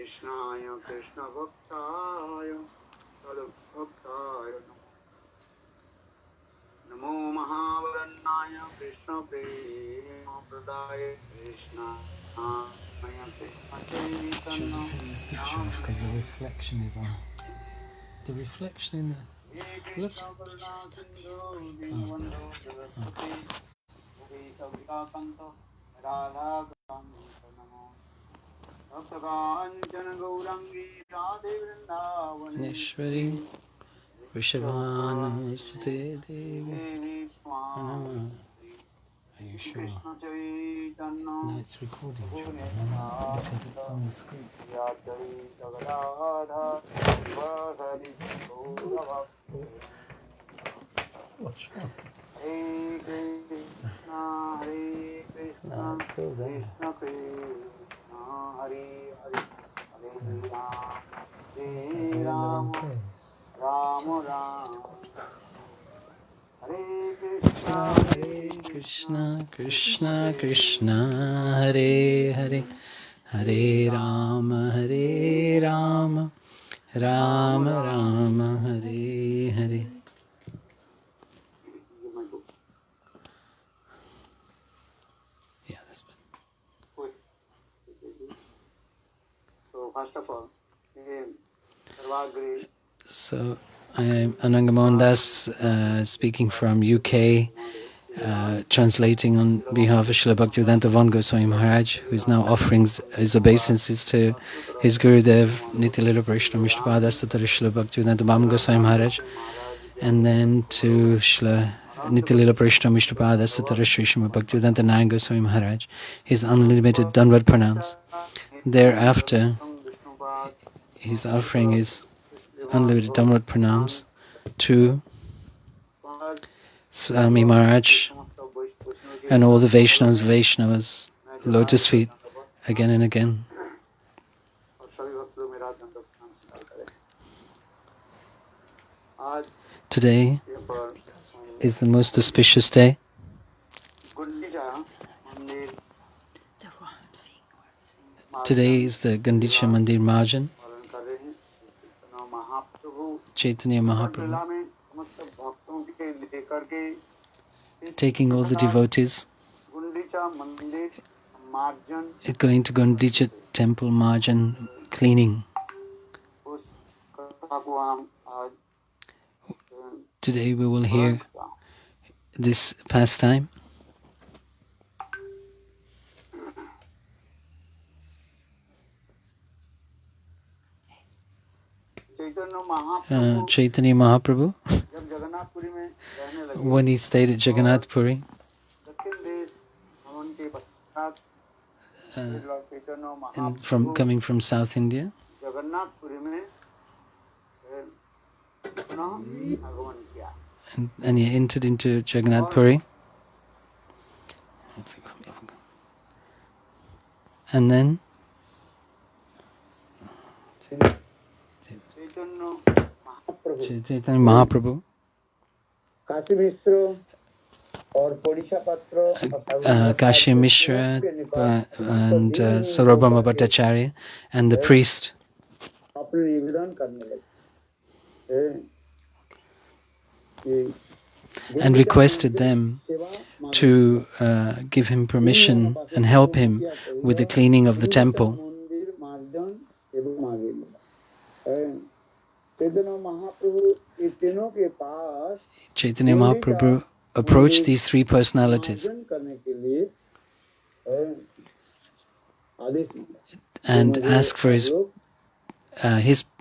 Because the reflection is on. The reflection in the. Look. Nishwari Vrishabhanamstate Devi. Are you sure? No, it's recording, because it's on the screen. What's wrong? Hare Krishna, Hare Krishna, no, it's still there. Krishna Krishna, Hare Hare, Hare Ram, Hare Ram, Ram Ram. Hare Krishna, Krishna Krishna, Hare Hare, Hare Rama, Rama Rama, Hare Hare. Yeah, this one. So first of all, so I am Anangamohan Das, speaking from UK, translating on behalf of Srila Bhaktivedanta Van Goswami Maharaj, who is now offering his obeisances to his Gurudev, Nitya-lila Vaishnava Mishtapada Statara Srila Bhaktivedanta Bham Goswami Maharaj, and then to Srila Nitya-lila Vaishnava Mishtapada Statara Sri Srimati Bhaktivedanta Narayan Goswami Maharaj, his unlimited Danvat Pranams. Thereafter, he's offering his unlimited Danvat Pranams to Swami Maharaj and all the Vaishnavas, lotus feet, again and again. Today is the most auspicious day. Today is the Gundicha-mandira-marjana. Chaitanya Mahaprabhu, taking all the devotees, going to Gundicha temple marjan cleaning. Today we will hear this pastime. Chaitanya Mahaprabhu, when he stayed at Jagannath Puri, and coming from South India, and he entered into Jagannath Puri, and then Chaitanya Mahaprabhu, Kashi Mishra and Sarvabhauma Bhattacharya and the priest and requested them to give him permission and help him with the cleaning of the temple. Chaitanya Mahaprabhu approached these three personalities and asked for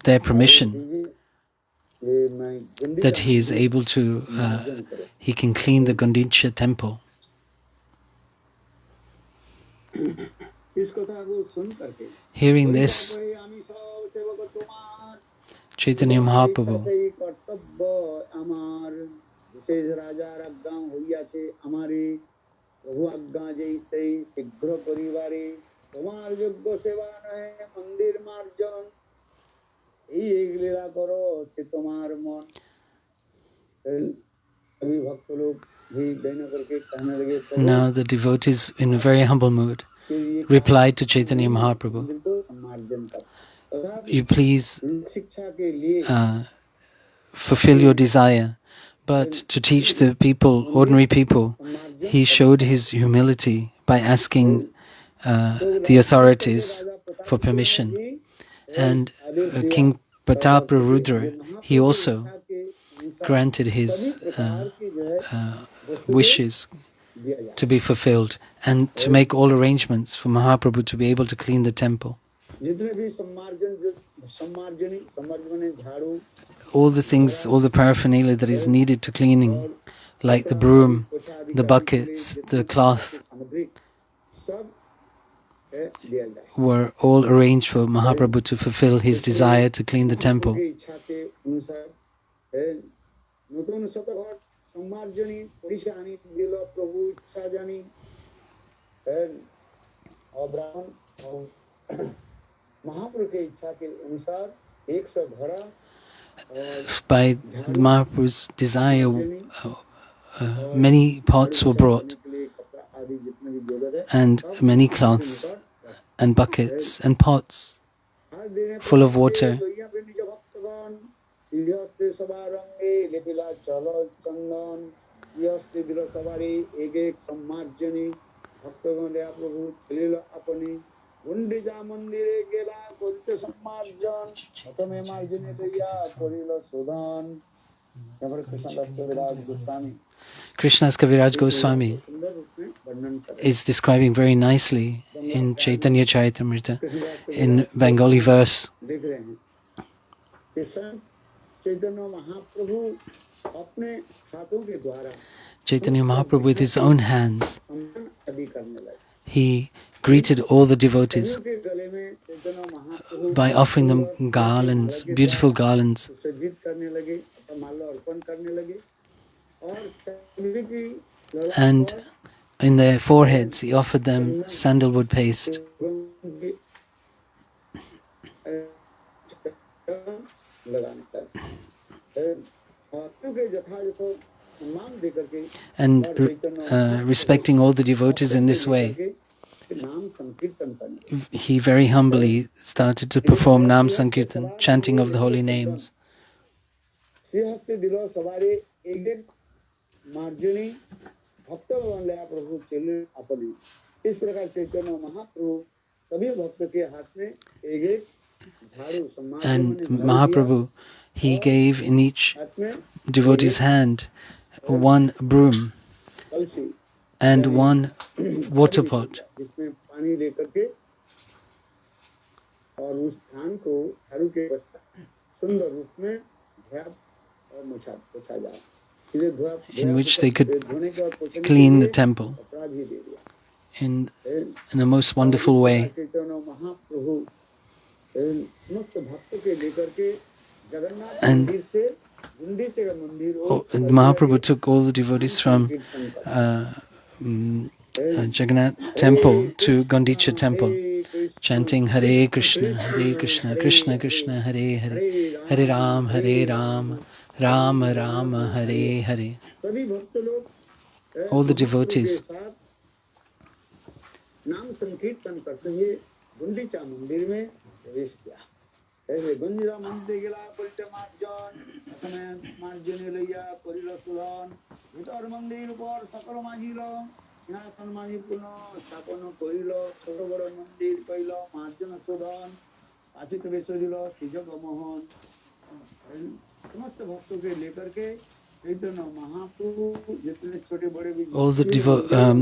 their permission that he is able to, he can clean the Gundicha temple. Hearing this, Chaitanya Mahaprabhu now the devotees, in a very humble mood, replied to Chaitanya Mahaprabhu you please fulfill your desire. But to teach the people, ordinary people, he showed his humility by asking the authorities for permission. And King Pratapa, he also granted his wishes to be fulfilled and to make all arrangements for Mahaprabhu to be able to clean the temple. All the things, all the paraphernalia that is needed to cleaning, like the broom, the buckets, the cloth, were all arranged for Mahaprabhu to fulfill his desire to clean the temple. By the Mahaprabhu's desire, many pots were brought, and many cloths and buckets and pots full of water. Krishna's Kaviraj Goswami is describing very nicely in Chaitanya Charitamrita in Bengali verse. Chaitanya Mahaprabhu, with his own hands, he greeted all the devotees by offering them garlands, beautiful garlands. And in their foreheads he offered them sandalwood paste. And respecting all the devotees in this way, he very humbly started to perform nama-sankirtana, chanting of the holy names. And Mahaprabhu, he gave in each devotee's hand one broom and one water pot. In which they could clean the temple in a most wonderful way. And Mahaprabhu took all the devotees from Jagannath temple to Gundicha temple, chanting Hare Krishna, Krishna Krishna, Hare Hare, Hare Ram, Rama Rama, Hare Hare. All the devotees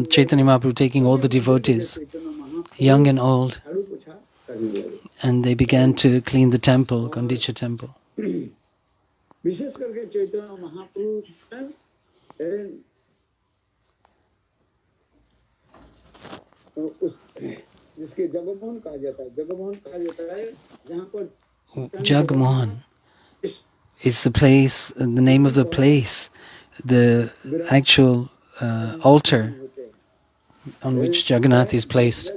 Chaitanya Mahaprabhu taking all the devotees, young and old, and they began to clean the temple, Gundicha temple. Jagmohan is the place, the name of the place, the actual altar on which Jagannath is placed.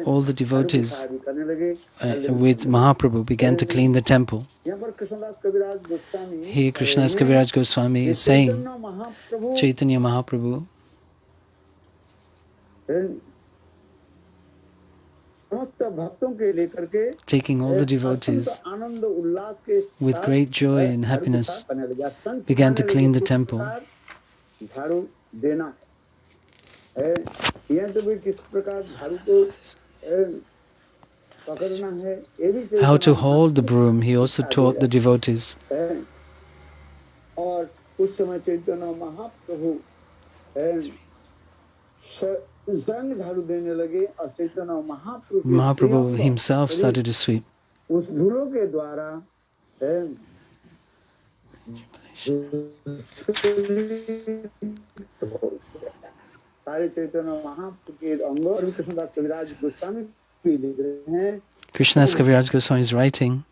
all the devotees with Mahaprabhu began to clean the temple. Here Krishnadas Kaviraj Goswami is saying, Chaitanya Mahaprabhu taking all the devotees with great joy and happiness began to clean the temple. How to hold the broom, he also taught the devotees. Mahaprabhu himself started to sweep. Krishnadas Kaviraj Goswami is writing,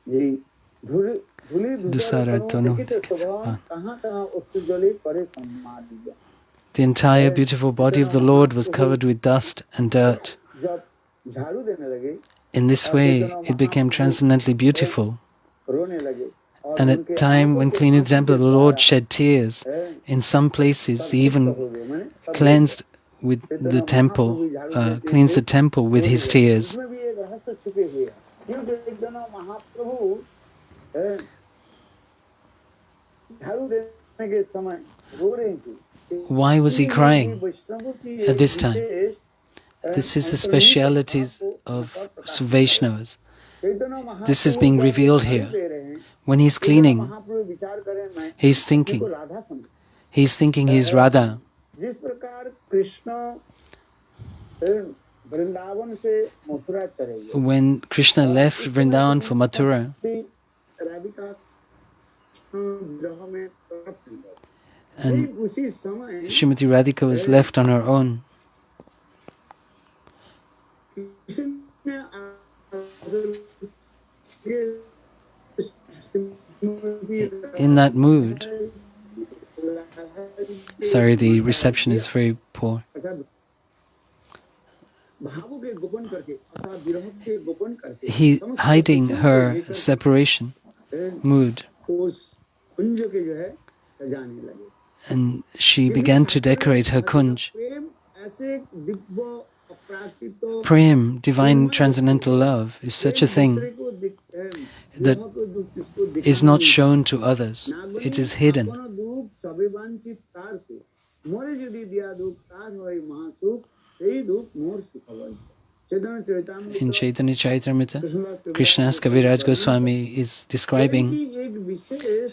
the entire beautiful body of the Lord was covered with dust and dirt. In this way, it became transcendently beautiful. And at the time when cleaning the temple, the Lord shed tears. In some places, he even cleansed with the temple, cleansed the temple with his tears. Why was he crying at this time? This is the specialities of Vaishnavas. This is being revealed here. When he's cleaning, he's thinking he's Radha. When Krishna left Vrindavan for Mathura, and Srimati Radhika was left on her own, in that mood, sorry, the reception is very poor. He hiding her separation mood, and she began to decorate her kunj. Prem, divine transcendental love, is such a thing that is not shown to others. It is hidden. In Chaitanya Charitamrita, Krishnadas Kaviraj Goswami is describing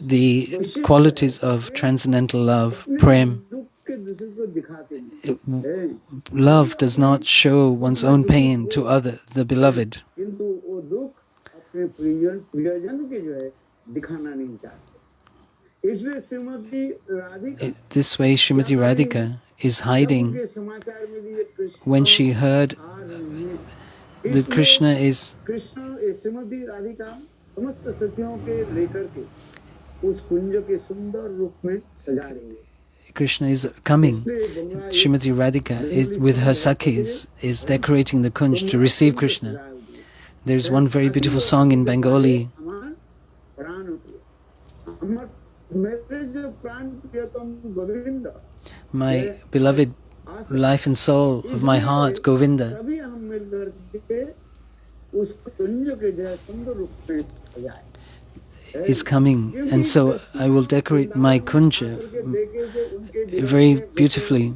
the qualities of transcendental love, prem. Love does not show one's own pain to the beloved. This way Srimati Radhika is hiding when she heard that Krishna is coming. Srimati Radhika is with her Sakhis is decorating the kunj to receive Krishna. There's one very beautiful song in Bengali. My beloved life and soul of my heart, Govinda, is coming, and so I will decorate my kunja very beautifully.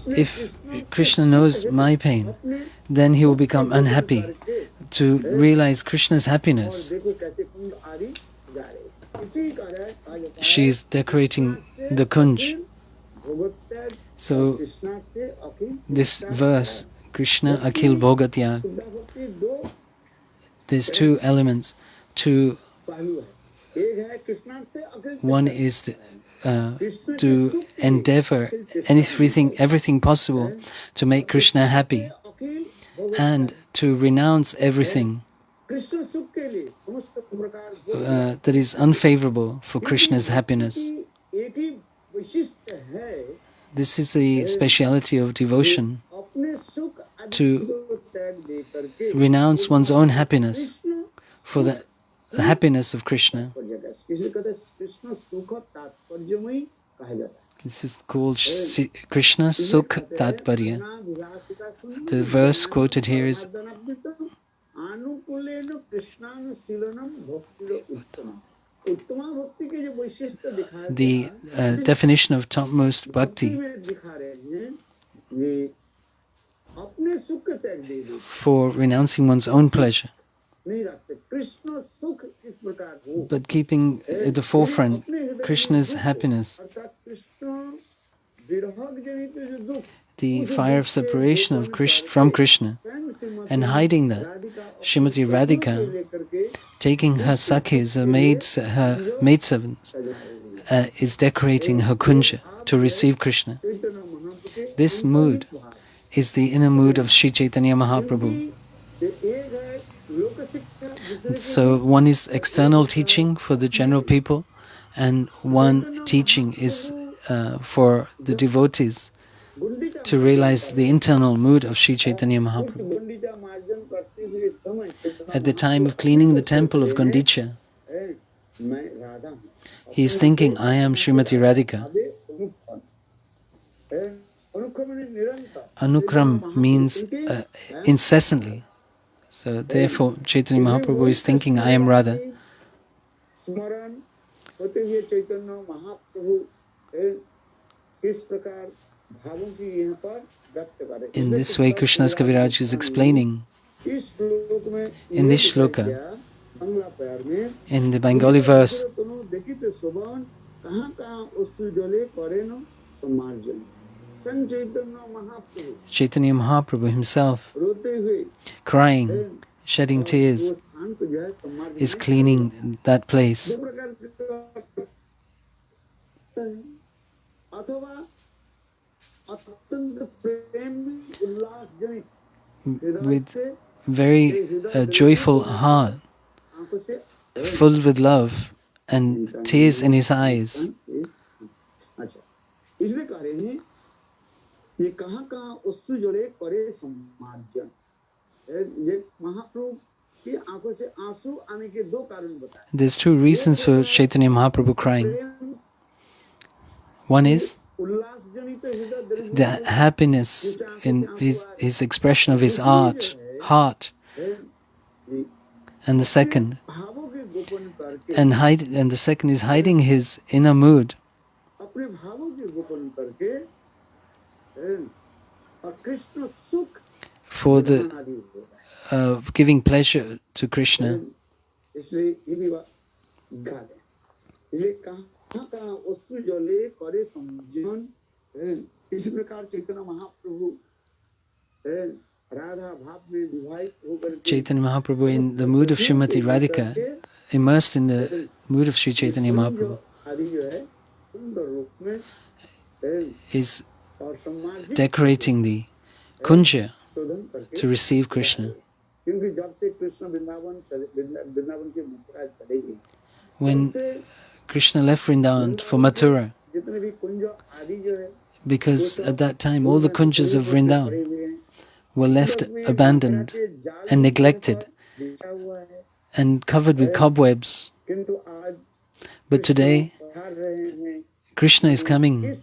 If Krishna knows my pain, then he will become unhappy. To realize Krishna's happiness, she is decorating the kunj. So this verse, Krishna Akhil Bhogatya, there's two elements. One is to endeavor everything possible to make Krishna happy, and to renounce everything that is unfavorable for Krishna's happiness. this is the speciality of devotion, to renounce one's own happiness for the happiness of Krishna. This is called Krishna Sukh Tatparya. The verse quoted here is the definition of topmost bhakti for renouncing one's own pleasure, but keeping at the forefront Krishna's happiness. The fire of separation of from Krishna, and hiding that, Srimati Radhika, taking her sakhis, her maidservants, is decorating her kunja to receive Krishna. This mood is the inner mood of Sri Chaitanya Mahaprabhu. So one is external teaching for the general people, and one teaching is for the devotees to realize the internal mood of Sri Chaitanya Mahaprabhu. At the time of cleaning the temple of Gundicha, he is thinking, I am Srimati Radhika. Anukram means incessantly. So therefore Chaitanya Mahaprabhu is thinking, I am Radha. In this way, Krishna's Kaviraj is explaining in this shloka, in the Bengali verse, Chaitanya Mahaprabhu himself, crying, shedding tears, is cleaning that place. With very joyful heart, filled with love and tears in his eyes. There's two reasons for Chaitanya Mahaprabhu crying. One is the happiness in his expression of his heart. And the second, the second is hiding his inner mood. For the giving pleasure to Krishna. Chaitanya Mahaprabhu, in the mood of Srimati Radhika, immersed in the mood of Sri Chaitanya Mahaprabhu, is decorating the kunja to receive Krishna. When Krishna left Vrindavan for Mathura, because at that time all the kunjas of Vrindavan were left abandoned and neglected and covered with cobwebs. But today, Krishna is coming,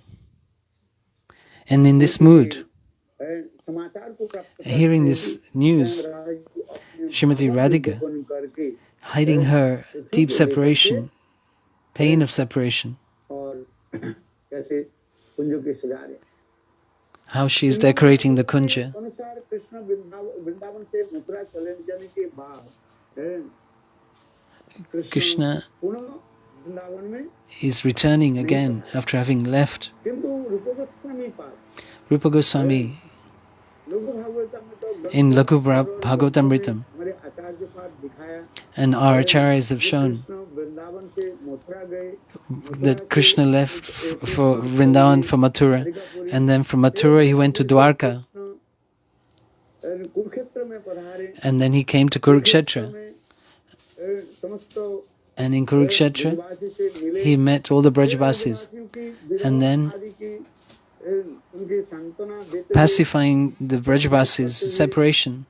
and in this mood, hearing this news, Srimati Radhika, hiding her deep separation, pain of separation, how she is decorating the kunja. Krishna is returning again after having left. Rupa Goswami in Laghu-bhagavatamrta and our acharyas have shown that Krishna left for Vrindavan, for Mathura, and then from Mathura he went to Dwarka, and then he came to Kurukshetra, and in Kurukshetra he met all the Brajavasis, and then pacifying the Vrajavasis' separation.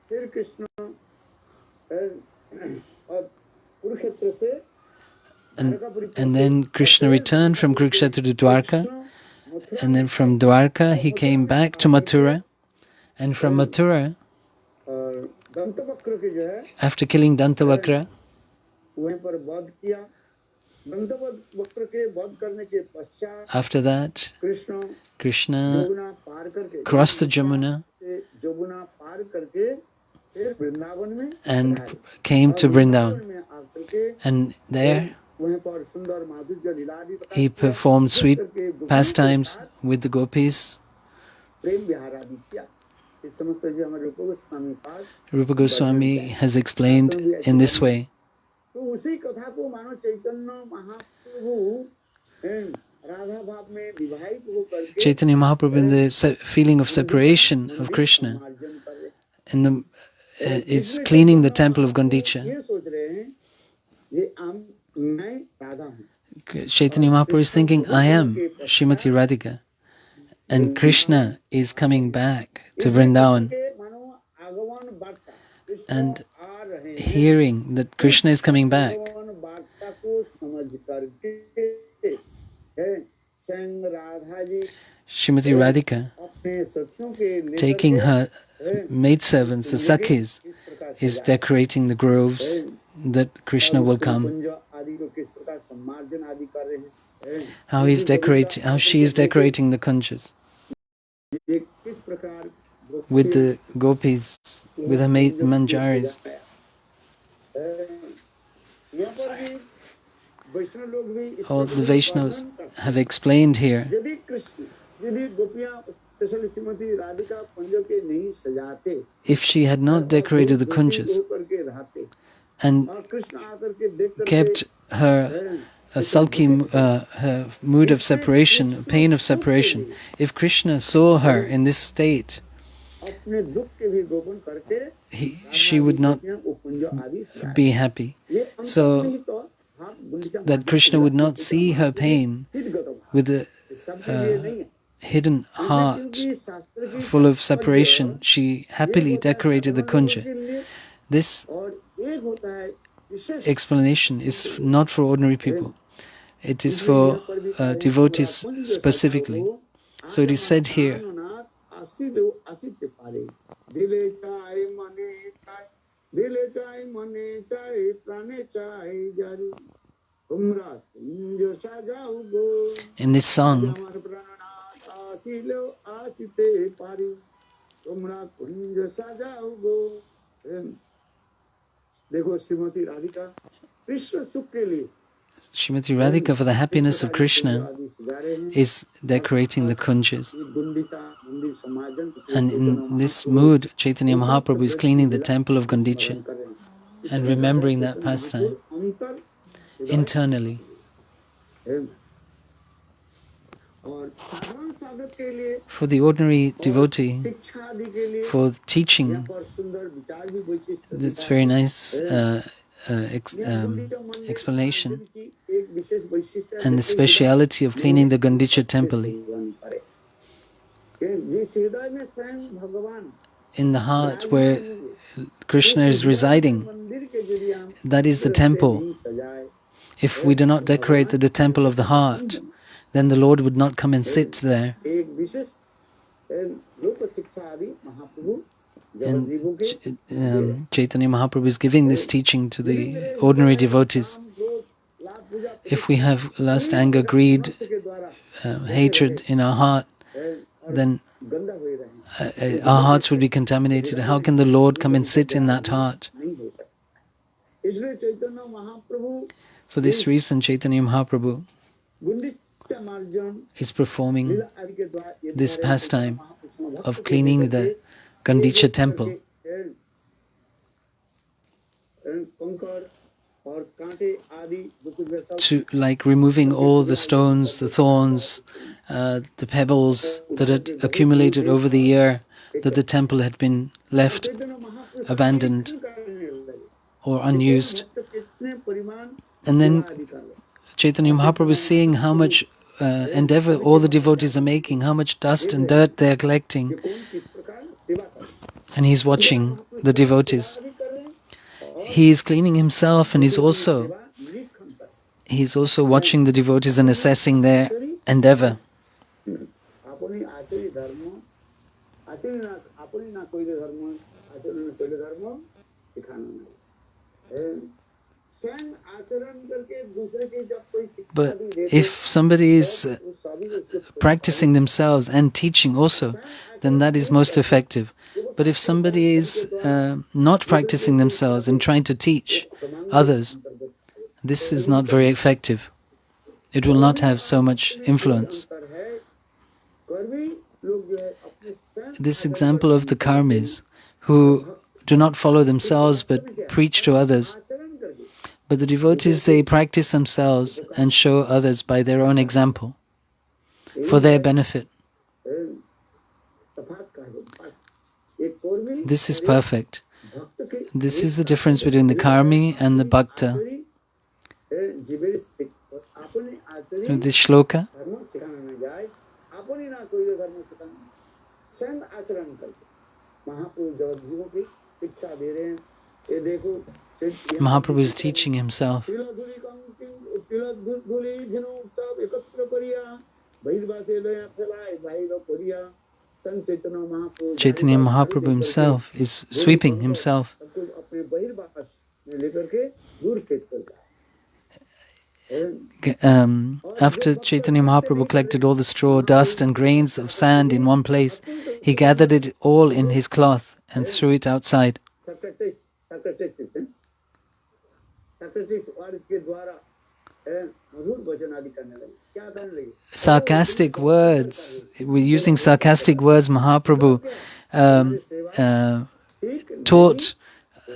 And then Krishna returned from Kurukshetra to Dwarka, and then from Dwarka he came back to Mathura, and from Mathura, after killing Dantavakra, after that, Krishna crossed the Jamuna and came to Vrindavan. And there he performed sweet pastimes with the gopis. Rupa Goswami has explained in this way. Chaitanya Mahaprabhu, in the feeling of separation of Krishna, is cleaning the temple of Gundicha. Chaitanya Mahaprabhu is thinking, I am Srimati Radhika, and Krishna is coming back to Vrindavan. And hearing that Krishna is coming back, Srimati Radhika, taking her maidservants, the Sakhis, is decorating the groves that Krishna will come. How she is decorating the kunjas with the gopis, with her manjaris. Sorry. All the Vaishnavas have explained here. If she had not decorated the kunjas and kept her sulky her mood of separation, pain of separation, if Krishna saw her in this state, she would not be happy. So that Krishna would not see her pain with a hidden heart full of separation. She happily decorated the kunja. This explanation is not for ordinary people. It is for devotees specifically. So it is said here, in this song, Srimati Radhika, for the happiness of Krishna, is decorating the kunjas. And in this mood, Chaitanya Mahaprabhu is cleaning the temple of Gundicha and remembering that pastime internally. For the ordinary devotee, for teaching, it's very nice explanation, and the speciality of cleaning the Gundicha temple. In the heart where Krishna is residing, that is the temple. If we do not decorate the temple of the heart, then the Lord would not come and sit there. And Chaitanya Mahaprabhu is giving this teaching to the ordinary devotees. If we have lust, anger, greed, hatred in our heart, then our hearts would be contaminated. How can the Lord come and sit in that heart? For this reason, Chaitanya Mahaprabhu is performing this pastime of cleaning the Gundicha temple. Like removing all the stones, the thorns, the pebbles that had accumulated over the year, that the temple had been left abandoned or unused. And then Chaitanya Mahaprabhu is seeing how much endeavor all the devotees are making, how much dust and dirt they are collecting. And he's watching the devotees. He is cleaning himself, and he's also watching the devotees and assessing their endeavor. But if somebody is practicing themselves and teaching also, then that is most effective. But if somebody is not practicing themselves and trying to teach others, this is not very effective. It will not have so much influence. This example of the karmis who do not follow themselves but preach to others. But the devotees, they practice themselves and show others by their own example for their benefit. This is perfect. This is the difference between the karmi and the bhakta. This shloka. Mahaprabhu is teaching himself. Chaitanya Mahaprabhu himself is sweeping himself. After Chaitanya Mahaprabhu collected all the straw, dust and grains of sand in one place, he gathered it all in his cloth and threw it outside. Sarcastic words. We're using sarcastic words. Mahaprabhu taught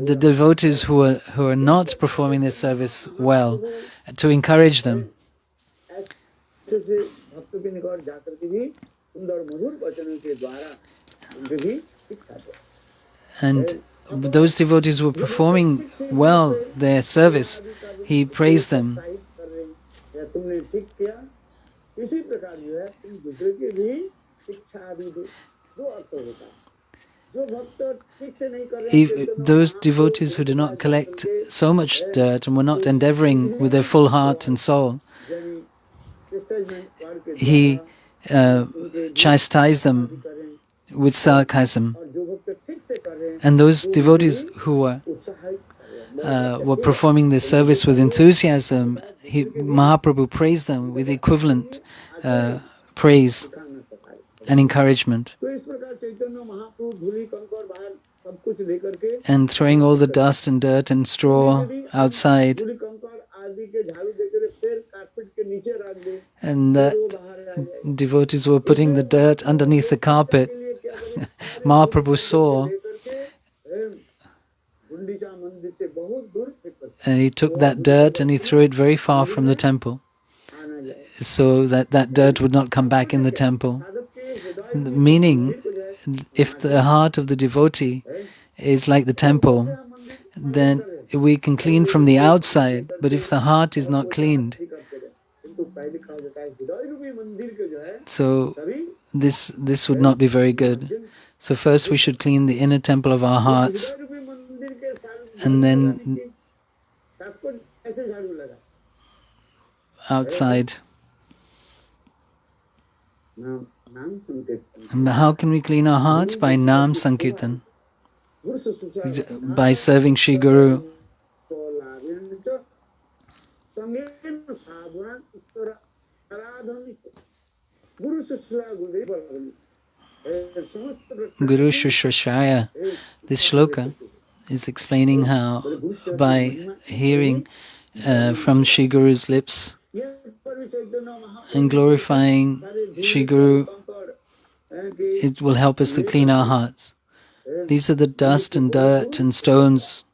the devotees who are not performing their service well, to encourage them. And those devotees who are performing well their service, he praised them. If those devotees who do not collect so much dirt and were not endeavoring with their full heart and soul, he chastised them with sarcasm. And those devotees who were performing their service with enthusiasm, Mahaprabhu praised them with equivalent praise and encouragement. And throwing all the dust and dirt and straw outside, and the devotees were putting the dirt underneath the carpet. Mahaprabhu saw, and he took that dirt and he threw it very far from the temple, so that that dirt would not come back in the temple. Meaning, if the heart of the devotee is like the temple, then we can clean from the outside, but if the heart is not cleaned, so this would not be very good. So first we should clean the inner temple of our hearts, and then outside. And how can we clean our hearts? By nama-sankirtana, by serving Shri Guru. Guru Shushrashaya. This shloka is explaining how by hearing from Shri Guru's lips and glorifying Shri Guru, it will help us to clean our hearts. These are the dust and dirt and stones.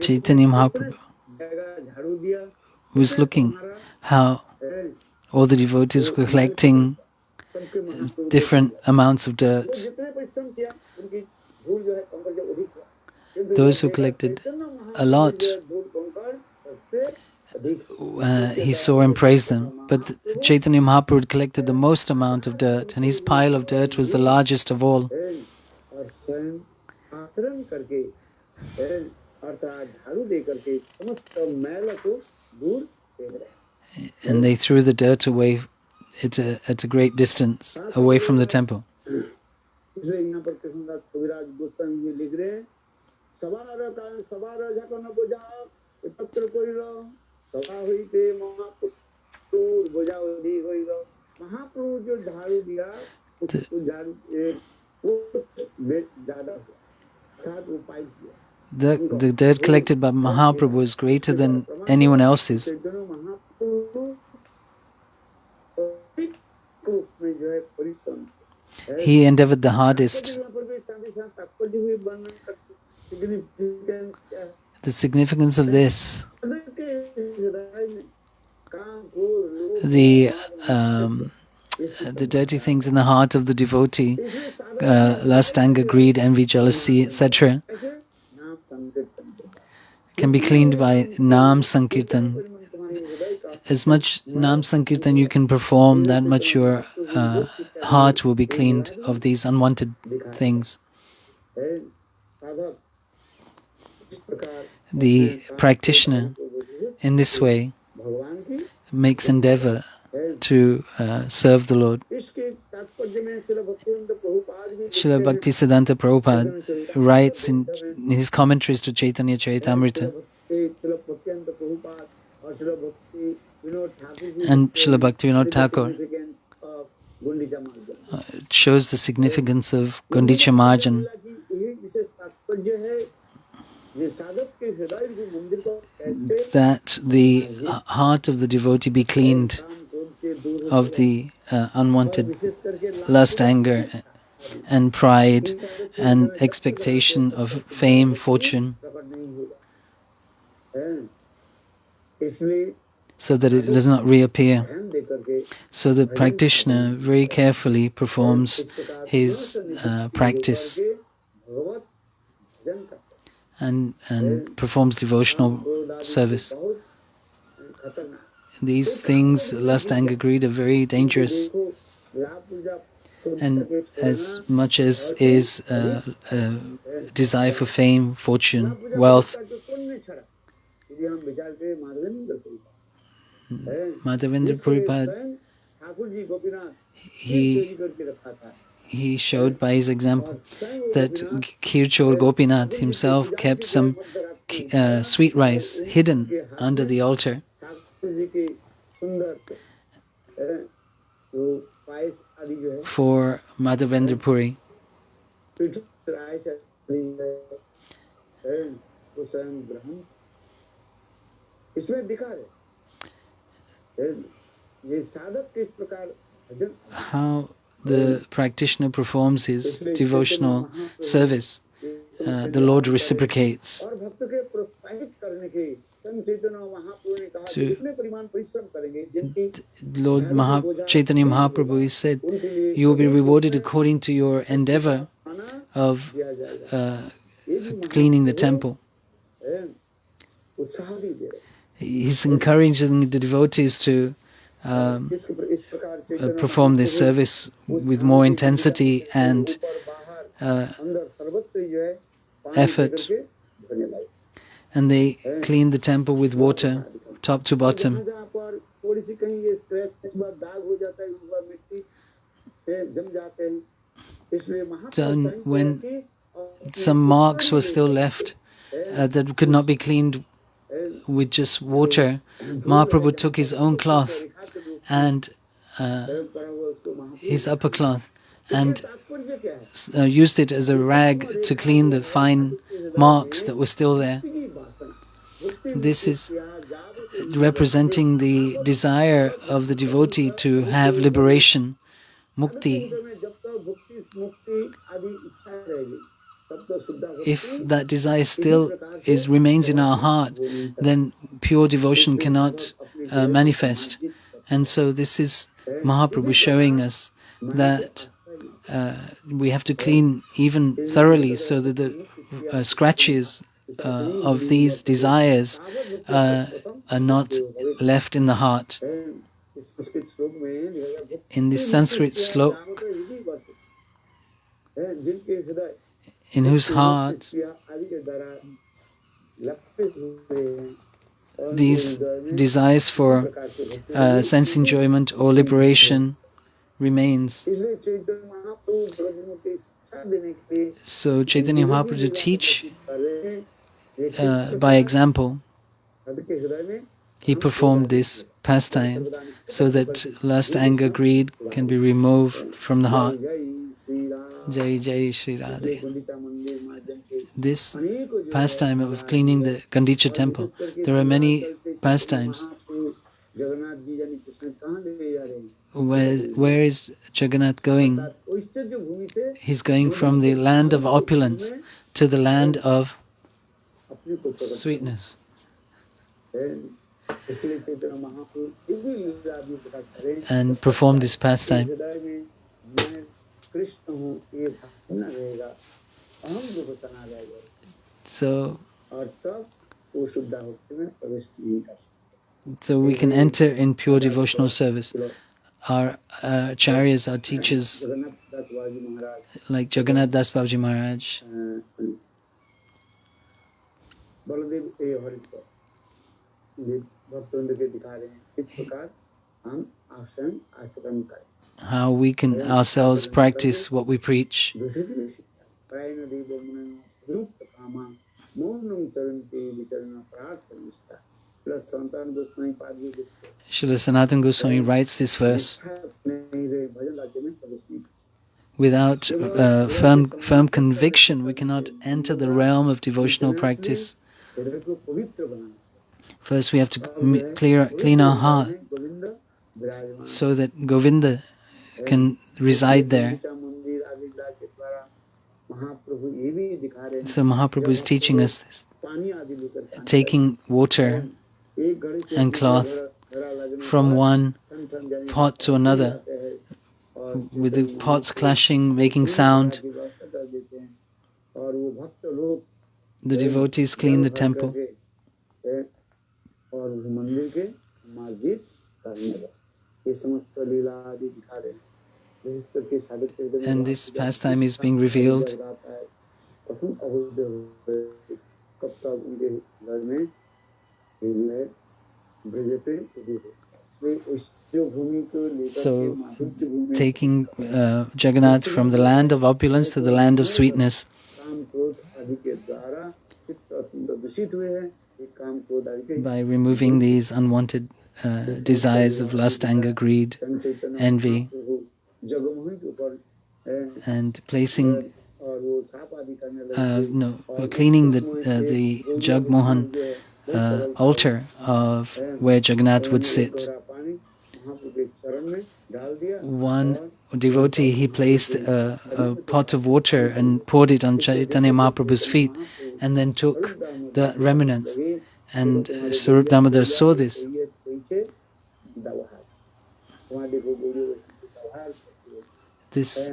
Chaitanya Mahaprabhu was looking how all the devotees were collecting different amounts of dirt. those who collected a lot, he saw and praised them. But Chaitanya Mahaprabhu collected the most amount of dirt, and his pile of dirt was the largest of all. And they threw the dirt away at a great distance, away from the temple. The dirt collected by Mahaprabhu was greater than anyone else's. He endeavored the hardest. The significance of this, the dirty things in the heart of the devotee, lust, anger, greed, envy, jealousy, etc., can be cleaned by nama-sankirtana. As much nama-sankirtana you can perform, that much your heart will be cleaned of these unwanted things. The practitioner, in this way, makes endeavor to serve the Lord. Srila Bhaktisiddhanta Prabhupada writes in his commentaries to Chaitanya Charitamrita, and Srila Bhaktivinoda Thakur shows the significance of Gundicha-marjana, that the heart of the devotee be cleaned of the unwanted lust, anger, and pride, and expectation of fame, fortune, so that it does not reappear. So the practitioner very carefully performs his practice and performs devotional service. These things, lust, anger, greed, are very dangerous. And as much as is desire for fame, fortune, wealth, Madhavendra Puripad, he showed by his example that Kirchor Gopinath himself kept some sweet rice hidden under the altar for Madhavendra Puri. How the practitioner performs his devotional service, the Lord reciprocates. Lord Chaitanya Mahaprabhu, he said, you will be rewarded according to your endeavor of cleaning the temple. He's encouraging the devotees to perform this service with more intensity and effort. And they clean the temple with water, top to bottom. So when some marks were still left that could not be cleaned with just water, Mahaprabhu took his own cloth and his upper cloth and used it as a rag to clean the fine marks that were still there. This is representing the desire of the devotee to have liberation, mukti. If that desire still remains in our heart, then pure devotion cannot manifest. And so this is Mahaprabhu showing us that we have to clean even thoroughly so that the scratches of these desires are not left in the heart. In this Sanskrit slok, in whose heart these desires for sense enjoyment or liberation remains. So Chaitanya Mahaprabhu to teach by example, he performed this pastime so that lust, anger, greed can be removed from the heart. Jai Jai Shri Radhe. This pastime of cleaning the Gundicha temple, there are many pastimes. Where is Jagannath going? He's going from the land of opulence to the land of sweetness. And perform this pastime. So we can enter in pure devotional service. Our acharyas, our teachers, like Jagannath Das Babaji Maharaj, how we can ourselves practice what we preach. Srila Sanatana Goswami writes this verse. Without firm conviction, we cannot enter the realm of devotional practice. First, we have to clean our heart so that Govinda can reside there. So Mahaprabhu is teaching us this. Taking water and cloth from one pot to another, with the pots clashing, making sound. The devotees clean the temple. And this pastime is being revealed. So, taking Jagannath from the land of opulence to the land of sweetness. By removing these unwanted desires of lust, anger, greed, envy, and placing, cleaning the Jagmohan altar of where Jagannath would sit. One devotee, he placed a pot of water and poured it on Chaitanya Mahaprabhu's feet, and then took the remnants. And Swarup Damodar saw this. This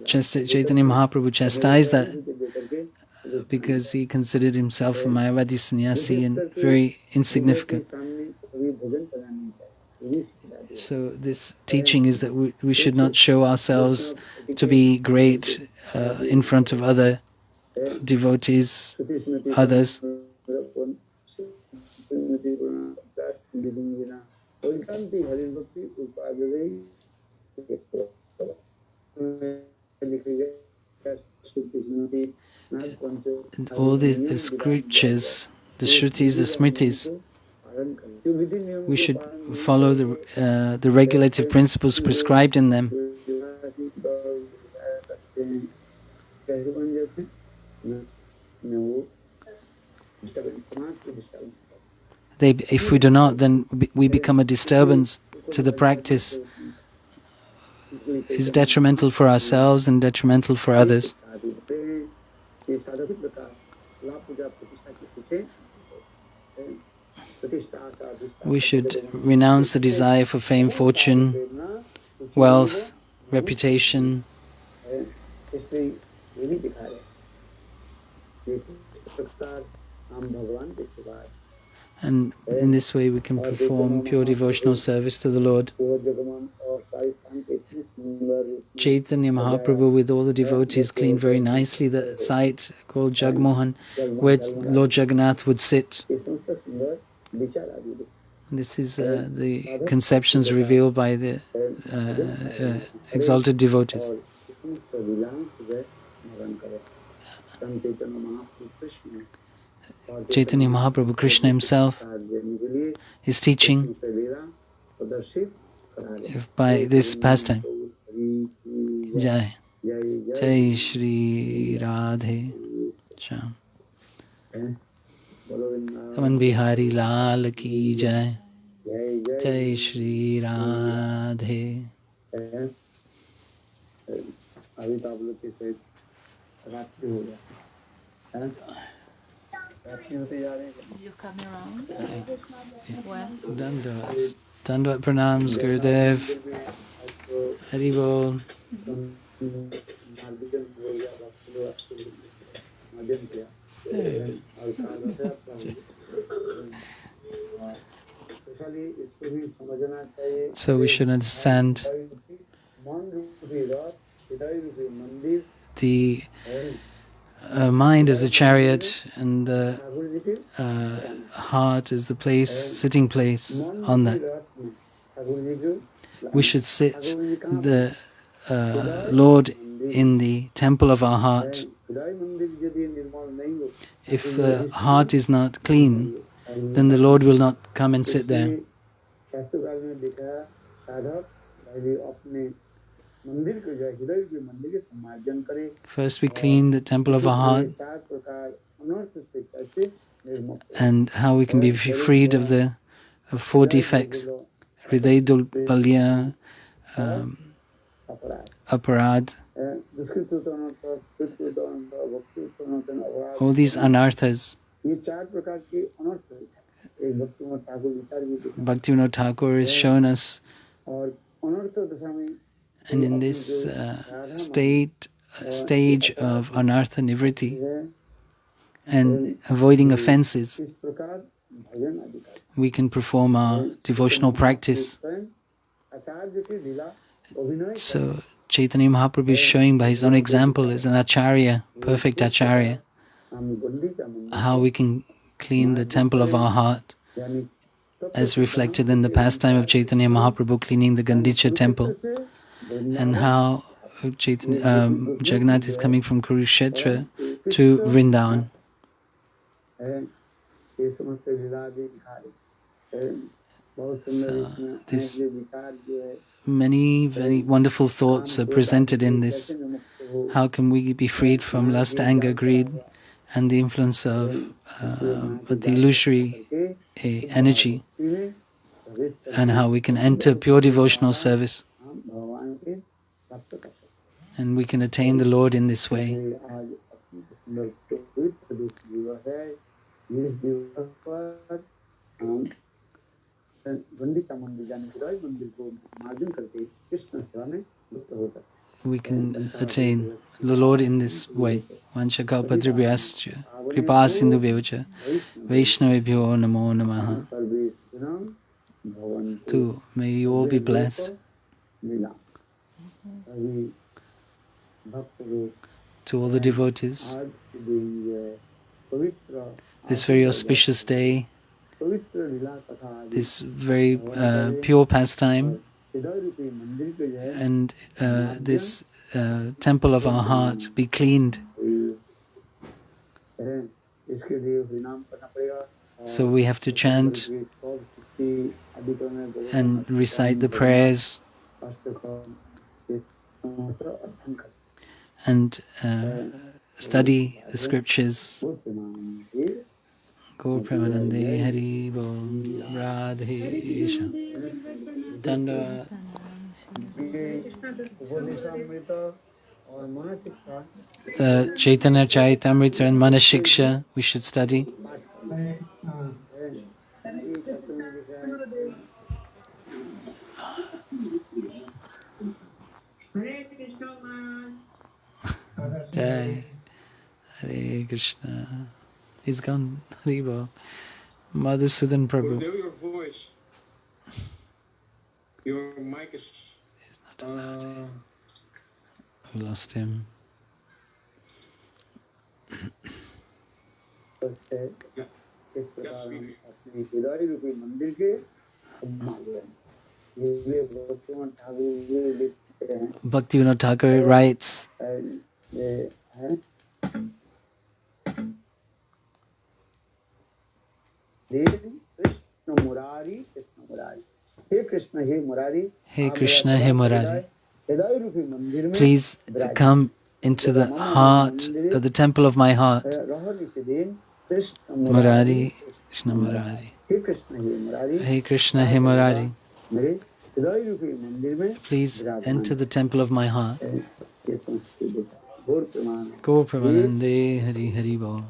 Chaitanya Mahaprabhu chastised that because he considered himself a Mayavadi sannyasi and very insignificant. So this teaching is that we should not show ourselves to be great in front of other devotees, others. All the scriptures, the shrutis, the smritis, we should follow the regulative principles prescribed in them. If we do not, then we become a disturbance to the practice. It's detrimental for ourselves and detrimental for others. We should renounce the desire for fame, fortune, wealth, reputation. And in this way we can perform pure devotional service to the Lord. Chaitanya Mahaprabhu with all the devotees cleaned very nicely the site called Jagmohan, where Lord Jagannath would sit. This is the conceptions revealed by the exalted devotees. Chaitanya Mahaprabhu, Krishna himself, is teaching by this pastime. Jai. Jai Shri Radhe Sham. Aman Bihari Lal ki Jai. Jai Shri Radhe. You're coming around? When? Dandvat pranams, Gurudev. Hari Bol. So we should understand the mind is the chariot and the heart is the place, sitting place on that. We should sit the Lord in the temple of our heart. If the heart is not clean, then the Lord will not come and sit there. First we clean the temple of our heart, and how we can be freed of the four defects: Hriday Dulbalya, Aparad, all these anarthas. Bhaktivinoda Thakur has shown us, and in this stage of anartha nivriti and avoiding offenses, we can perform our devotional practice. So Chaitanya Mahaprabhu is showing by his own example as an acharya, perfect acharya, how we can clean the temple of our heart, as reflected in the pastime of Chaitanya Mahaprabhu cleaning the Gundicha temple, and how Jagannath is coming from Kurukshetra to Vrindavan. So this many very wonderful thoughts are presented in this. How can we be freed from lust, anger, greed, and the influence of the illusory energy, and how we can enter pure devotional service, and we can attain the Lord in this way. We can attain the Lord in this way. Vanchakalpadribhyascha kripasindhubhyocha Vaishnavibhyo namo namaha. Too, may you all be blessed. To all the devotees, this very auspicious day, this very pure pastime, and this temple of our heart be cleaned. So we have to chant and recite the prayers and study the scriptures. Gaur Premanande Hari Bol Radhe Sham. Tanda. The Chaitanya Charitamrita and Mana-shiksha we should study. Jai Hare Krishna. He's gone. Haribo. Madhusudan Prabhu. Your voice. Your mic is. He's not allowed. We lost him. Bhaktivinoda Thakur writes, Hey Krishna, Hey Murari, please come into the heart of the temple of my heart. Murari, Krishna Murari. Hey Krishna, Hey Murari, please enter the temple of my heart. Go Pramanande Hari Hari Bo.